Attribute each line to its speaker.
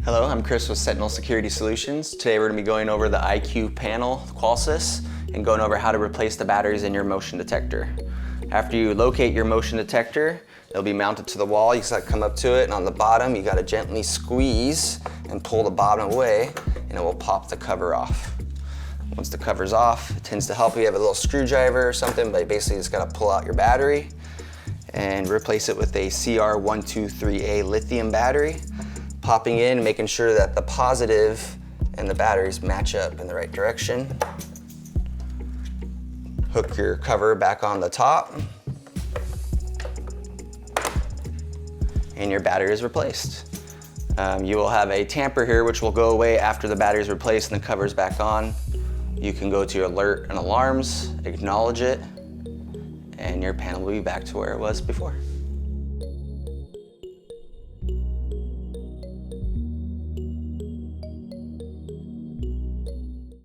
Speaker 1: Hello, I'm Chris with Sentinel Security Solutions. Today we're going to be going over the IQ panel Qualsys and going over how to replace the batteries in your motion detector. After you locate your motion detector, it'll be mounted to the wall. You just got to come up to it, and on the bottom you got to gently squeeze and pull the bottom away, and it will pop the cover off. Once the cover's off, it tends to help if you have a little screwdriver or something, but basically you just got to pull out your battery and replace it with a CR123A lithium battery. Popping in, making sure that the positive and the batteries match up in the right direction. Hook your cover back on the top, and your battery is replaced. You will have a tamper here which will go away after the battery is replaced and the cover is back on. You can go to your alert and alarms, acknowledge it, and your panel will be back to where it was before.